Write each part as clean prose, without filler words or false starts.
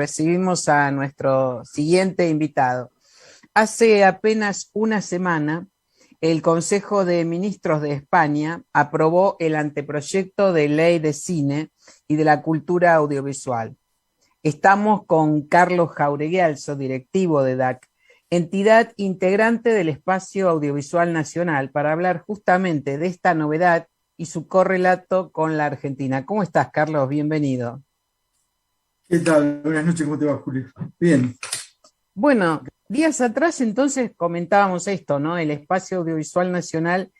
Recibimos a nuestro siguiente invitado. Hace apenas una semana, el Consejo de Ministros de España aprobó el anteproyecto de ley de cine y de la cultura audiovisual. Estamos con Carlos Jauregui Alzo, directivo de DAC, entidad integrante del Espacio Audiovisual Nacional, para hablar justamente de esta novedad y su correlato con la Argentina. ¿Cómo estás, Carlos? Bienvenido. ¿Qué tal? Buenas noches, ¿cómo te va, Julio? Bien. Bueno, días atrás entonces comentábamos esto, ¿no? El Espacio Audiovisual Nacional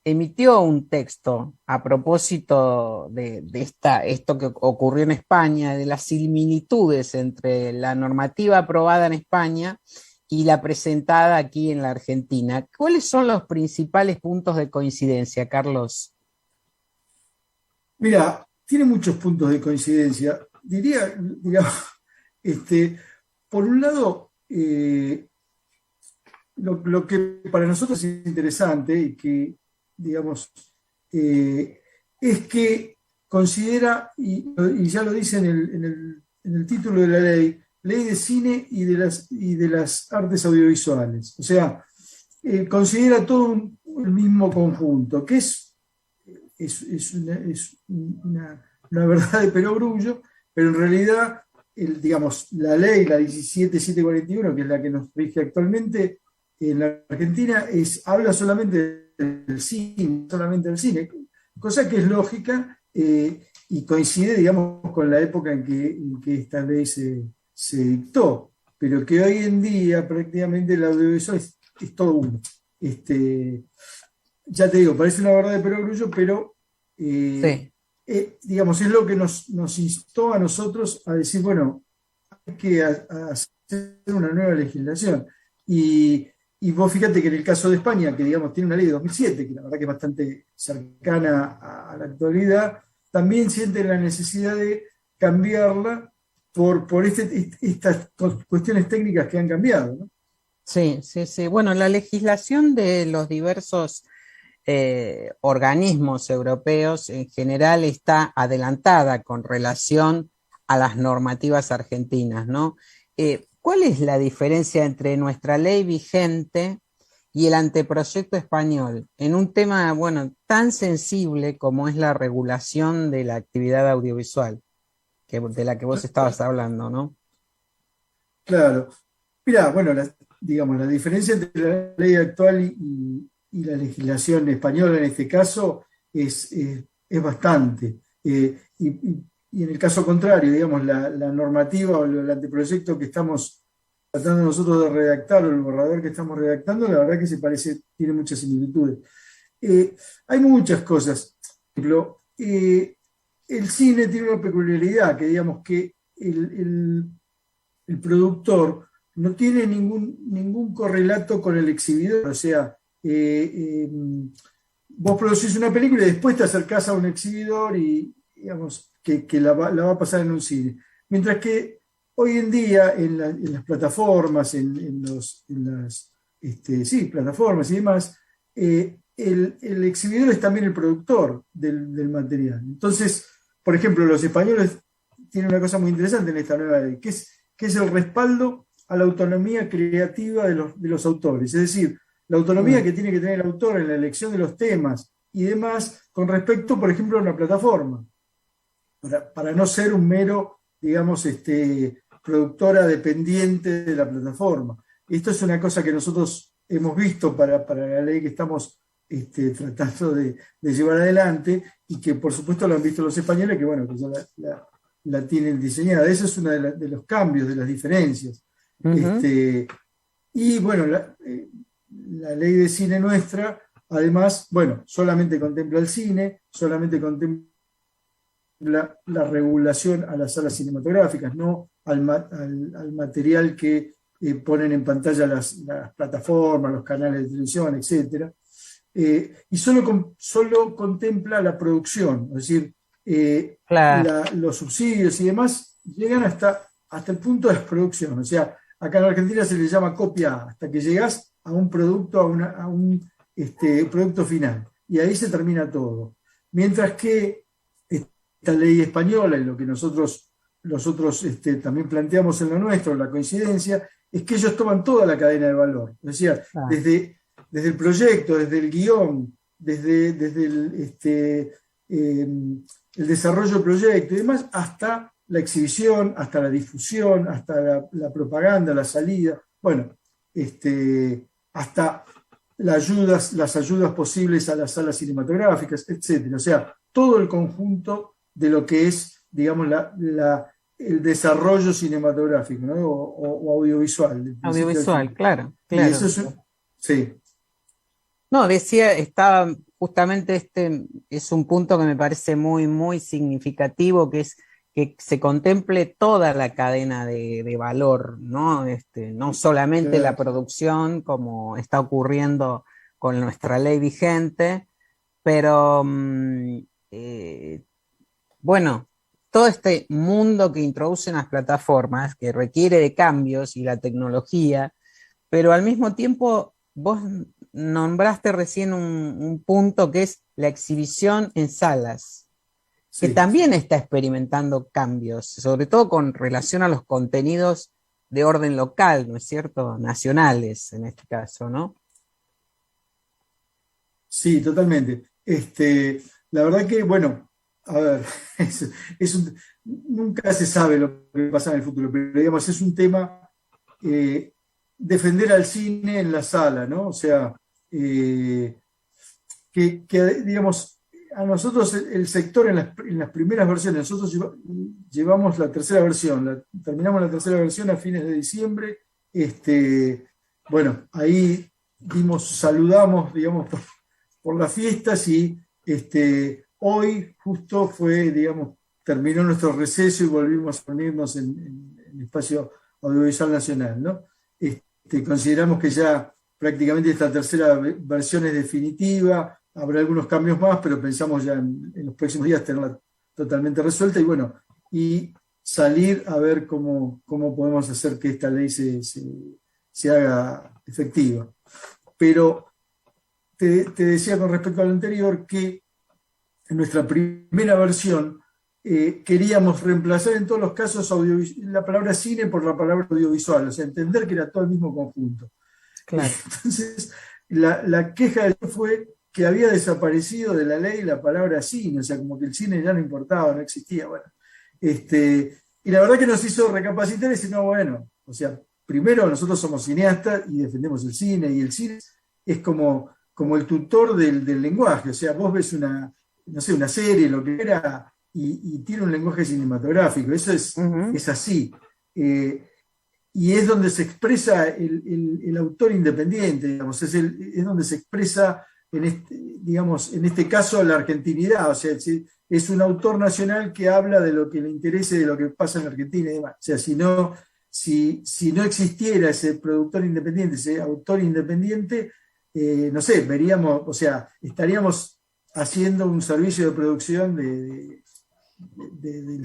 emitió un texto a propósito de esto que ocurrió en España, de las similitudes entre la normativa aprobada en España y la presentada aquí en la Argentina. ¿Cuáles son los principales puntos de coincidencia, Carlos? Mira, tiene muchos puntos de coincidencia. Diría, digamos, por un lado, lo que para nosotros es interesante y que, digamos, es que considera, y ya lo dice en el título de la ley, ley de cine y de las artes audiovisuales. O sea, considera todo el mismo conjunto, que es una verdad de perogrullo, pero en realidad, digamos, la ley, la 17741, que es la que nos rige actualmente en la Argentina, habla solamente solamente del cine, cosa que es lógica y coincide, digamos, con la época en que esta ley se dictó, pero que hoy en día prácticamente el audiovisual es todo uno. Ya te digo, parece una verdad de perogrullo, pero Sí. digamos, es lo que nos instó a nosotros a decir, bueno, hay que hacer una nueva legislación. Y vos fíjate que en el caso de España, que digamos tiene una ley de 2007, que la verdad que es bastante cercana a la actualidad, también sienten la necesidad de cambiarla por estas cuestiones técnicas que han cambiado, ¿no? Sí, sí, sí. Bueno, la legislación de los diversos organismos europeos en general está adelantada con relación a las normativas argentinas, ¿no? ¿Cuál es la diferencia entre nuestra ley vigente y el anteproyecto español en un tema, bueno, tan sensible como es la regulación de la actividad audiovisual, de la que vos estabas hablando, ¿no? Claro. Mira, bueno, digamos, la diferencia entre la ley actual y la legislación española en este caso es bastante. Y en el caso contrario, digamos, la normativa o el anteproyecto que estamos tratando nosotros de redactar o el borrador que estamos redactando, la verdad que se parece, tiene muchas similitudes. Hay muchas cosas. Por ejemplo, el cine tiene una peculiaridad, que digamos que el productor no tiene ningún correlato con el exhibidor. O sea, vos producís una película y después te acercás a un exhibidor y, digamos, que la va a pasar en un cine. Mientras que hoy en día en las plataformas, en las sí, plataformas y demás, el exhibidor es también el productor del material. Entonces, por ejemplo, los españoles tienen una cosa muy interesante en esta nueva ley, que es el respaldo a la autonomía creativa de los autores. Es decir, la autonomía Mm. que tiene que tener el autor en la elección de los temas y demás con respecto, por ejemplo, a una plataforma, para no ser un mero, digamos, productora dependiente de la plataforma. Esto es una cosa que nosotros hemos visto para la ley que estamos tratando de llevar adelante y que por supuesto lo han visto los españoles, que bueno, que ya la tienen diseñada. Ese es uno de los cambios, de las diferencias. Ujú. Este, y bueno, la ley de cine nuestra, además, bueno, solamente contempla el cine, solamente contempla la regulación a las salas cinematográficas, no al material que ponen en pantalla las plataformas, los canales de televisión, etcétera. Y solo contempla la producción, es decir, Claro. los subsidios y demás llegan hasta el punto de la producción. O sea, acá en Argentina se le llama copia A, hasta que llegás a un producto, a un producto final. Y ahí se termina todo. Mientras que esta ley española, y lo que nosotros nosotros también planteamos en lo nuestro, la coincidencia, es que ellos toman toda la cadena de valor. Es decir, Ah, desde el proyecto, desde el guión, desde el desarrollo del proyecto y demás, hasta la exhibición, hasta la difusión, hasta la propaganda, la salida, bueno, hasta las ayudas posibles a las salas cinematográficas, etcétera. O sea, todo el conjunto de lo que es, digamos, el desarrollo cinematográfico, ¿no? O audiovisual, del principio al audiovisual, fin. claro, Y eso claro. es, sí, No, decía, estaba justamente este es un punto que me parece muy, muy significativo, que es que se contemple toda la cadena de valor, ¿no? No solamente la claro. producción, como está ocurriendo con nuestra ley vigente, pero eh, bueno, todo este mundo que introducen las plataformas, que requiere de cambios y la tecnología, pero al mismo tiempo vos nombraste recién un punto que es la exhibición en salas, que Sí. también está experimentando cambios, sobre todo con relación a los contenidos de orden local, ¿no es cierto? Nacionales en este caso, ¿no? Sí, totalmente. La verdad que, bueno, a ver, nunca se sabe lo que pasa en el futuro, pero digamos, es un tema eh, defender al cine en la sala, ¿no? O sea, eh, digamos, a nosotros el sector en las primeras versiones, nosotros llevamos la tercera versión, terminamos la tercera versión a fines de diciembre. Bueno, ahí saludamos, digamos, por las fiestas y hoy justo fue, digamos, terminó nuestro receso y volvimos a unirnos en el espacio audiovisual nacional, ¿no? Consideramos que ya prácticamente esta tercera versión es definitiva, habrá algunos cambios más, pero pensamos ya en los próximos días tenerla totalmente resuelta y bueno, y salir a ver cómo podemos hacer que esta ley se haga efectiva. Pero te decía con respecto a lo anterior que en nuestra primera versión queríamos reemplazar en todos los casos la palabra cine por la palabra audiovisual, o sea, entender que era todo el mismo conjunto. Claro. Entonces, la queja fue que había desaparecido de la ley la palabra cine, o sea, como que el cine ya no importaba, no existía. Bueno, y la verdad que nos hizo recapacitar y decir, no, bueno, o sea, primero nosotros somos cineastas y defendemos el cine, y el cine es como el tutor del lenguaje, o sea, vos ves no sé, una serie, lo que era, y tiene un lenguaje cinematográfico, eso Ujú. es así. Eh, y es donde se expresa el autor independiente, digamos, es donde se expresa, digamos, en este caso, la argentinidad, o sea, es un autor nacional que habla de lo que le interese, de lo que pasa en Argentina y demás. O sea, si no existiera ese productor independiente, ese autor independiente, no sé, veríamos, o sea, estaríamos haciendo un servicio de producción del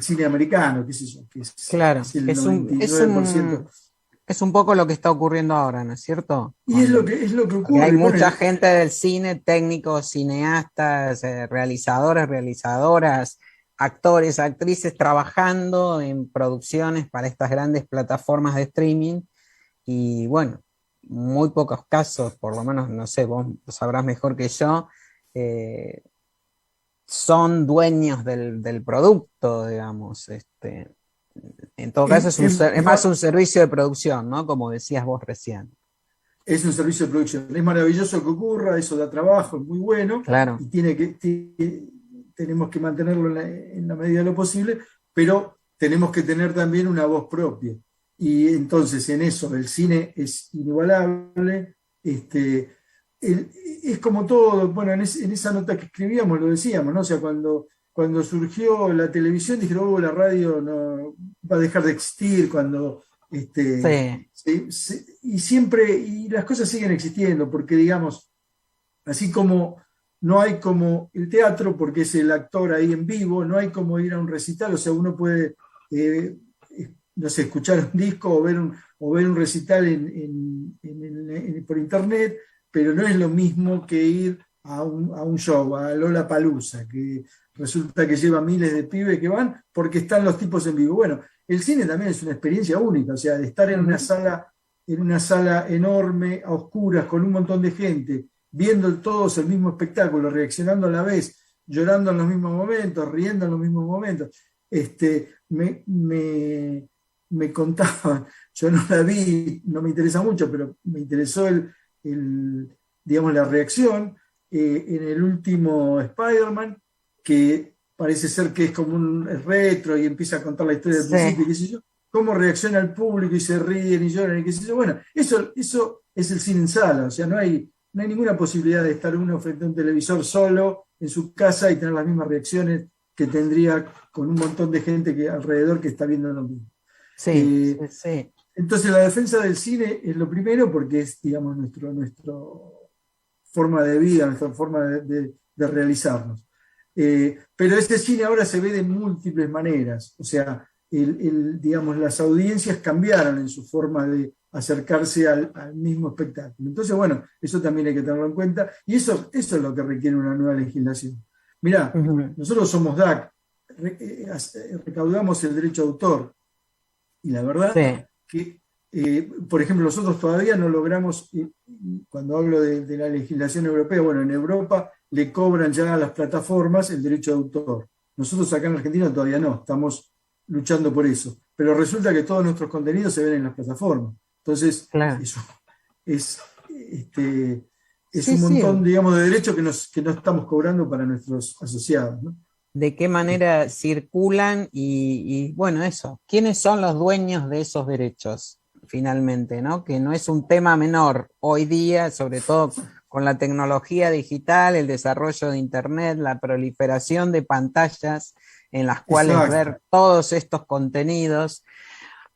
cine americano, qué sé yo, que Claro, es el 99%. es un poco lo que está ocurriendo ahora, ¿no es cierto? Y es lo que Porque hay ocurre. Bueno, mucha gente del cine, técnicos, cineastas, realizadores, realizadoras, actores, actrices, trabajando en producciones para estas grandes plataformas de streaming. Y bueno, muy pocos casos, por lo menos, no sé, vos lo sabrás mejor que yo, eh, son dueños del producto, digamos. En todo caso, es más un servicio de producción, ¿no? Como decías vos recién. es un servicio de producción. Es maravilloso que ocurra, eso da trabajo, es muy bueno Claro. y tenemos que mantenerlo en la medida de lo posible, pero tenemos que tener también una voz propia. Y entonces en eso el cine es inigualable. Es como todo, bueno, en esa nota que escribíamos lo decíamos, ¿no? O sea, cuando surgió la televisión dijeron, la radio no va a dejar de existir, cuando Sí. y siempre, y las cosas siguen existiendo, porque digamos, así como no hay como el teatro, porque es el actor ahí en vivo, no hay como ir a un recital, o sea, uno puede, no sé, escuchar un disco o ver un recital por internet, pero no es lo mismo que ir a un show, a Lollapalooza, que resulta que lleva miles de pibes que van porque están los tipos en vivo. Bueno, el cine también es una experiencia única, o sea, de estar en una sala enorme, a oscuras, con un montón de gente, viendo todos el mismo espectáculo, reaccionando a la vez, llorando en los mismos momentos, riendo en los mismos momentos. Me contaban, yo no la vi, no me interesa mucho, pero me interesó digamos, la reacción en el último Spider-Man, que parece ser que es como un retro y empieza a contar la historia del principio, qué sé yo, cómo reacciona el público y se ríen y lloran y qué sé yo. Bueno, eso es el cine en sala, o sea, no hay ninguna posibilidad de estar uno frente a un televisor solo en su casa y tener las mismas reacciones que tendría con un montón de gente alrededor que está viendo lo mismo. Sí, sí. Entonces la defensa del cine es lo primero porque es, digamos, nuestro forma de vida, nuestra forma de realizarnos. Pero este cine ahora se ve de múltiples maneras, o sea, digamos, las audiencias cambiaron en su forma de acercarse al mismo espectáculo. Entonces, bueno, eso también hay que tenerlo en cuenta y eso es lo que requiere una nueva legislación. Mirá, nosotros somos DAC, recaudamos el derecho de autor y la verdad que, por ejemplo, nosotros todavía no logramos, cuando hablo de la legislación europea, bueno, en Europa le cobran ya a las plataformas el derecho de autor. Nosotros acá en Argentina todavía no, estamos luchando por eso. Pero resulta que todos nuestros contenidos se ven en las plataformas. Entonces, eso es un montón, digamos, de derechos que no estamos cobrando para nuestros asociados, ¿no? De qué manera circulan y bueno, eso, ¿quiénes son los dueños de esos derechos finalmente, ¿no? Que no es un tema menor hoy día, sobre todo con la tecnología digital, el desarrollo de Internet, la proliferación de pantallas en las cuales ver todos estos contenidos.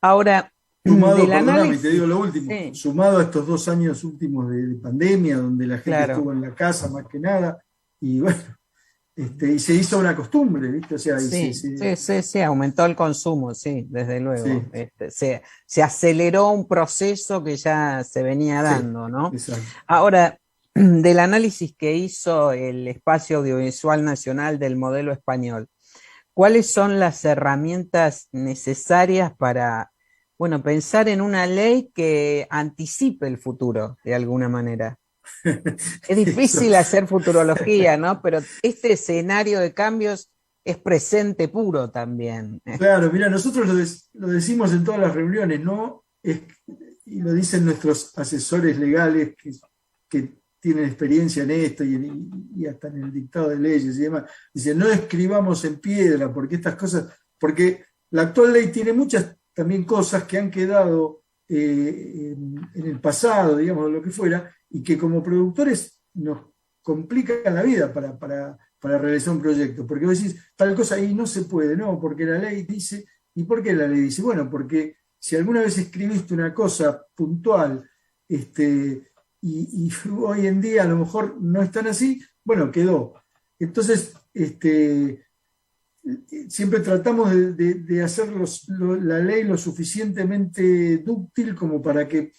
Ahora, sumado, perdóname, te digo lo último, sumado a estos 2 años últimos de pandemia, donde la gente estuvo en la casa más que nada, y bueno, y se hizo una costumbre, ¿viste? O sea, sí, aumentó el consumo, sí, desde luego. Se aceleró un proceso que ya se venía dando, ¿no? Exacto. Ahora, del análisis que hizo el Espacio Audiovisual Nacional del modelo español, ¿cuáles son las herramientas necesarias para, bueno, pensar en una ley que anticipe el futuro de alguna manera? Es difícil hacer futurología, ¿no? Pero este escenario de cambios es presente puro también. Claro, mira, nosotros lo decimos en todas las reuniones, ¿no? Y lo dicen nuestros asesores legales que tienen experiencia en esto y hasta en el dictado de leyes y demás. Dicen, no escribamos en piedra, porque la actual ley tiene muchas también cosas que han quedado en el pasado, digamos, lo que fuera, y que como productores nos complican la vida para realizar un proyecto. Porque vos decís, tal cosa ahí no se puede, no, porque la ley dice, ¿y por qué la ley dice? Bueno, porque si alguna vez escribiste una cosa puntual, y hoy en día a lo mejor no es tan así, bueno, quedó. Entonces, siempre tratamos de hacer la ley lo suficientemente dúctil como para que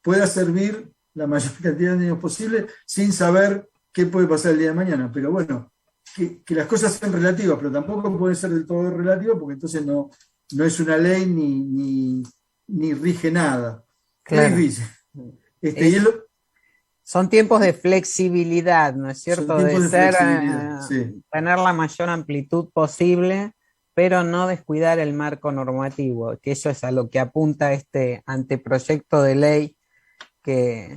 pueda servir la mayor cantidad de años posible sin saber qué puede pasar el día de mañana. Pero bueno, que las cosas sean relativas, pero tampoco pueden ser del todo relativas porque entonces no es una ley ni rige nada. Claro. Es difícil. Son tiempos de flexibilidad, ¿no es cierto? De ser, tener la mayor amplitud posible, pero no descuidar el marco normativo, que eso es a lo que apunta este anteproyecto de ley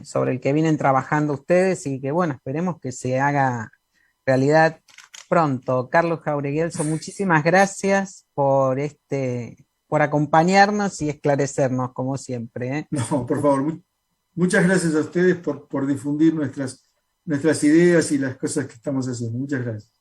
sobre el que vienen trabajando ustedes y que, bueno, esperemos que se haga realidad pronto. Carlos Jaureguelso, muchísimas gracias por acompañarnos y esclarecernos, como siempre, ¿eh? No, por favor, muchas gracias a ustedes por difundir nuestras ideas y las cosas que estamos haciendo. Muchas gracias.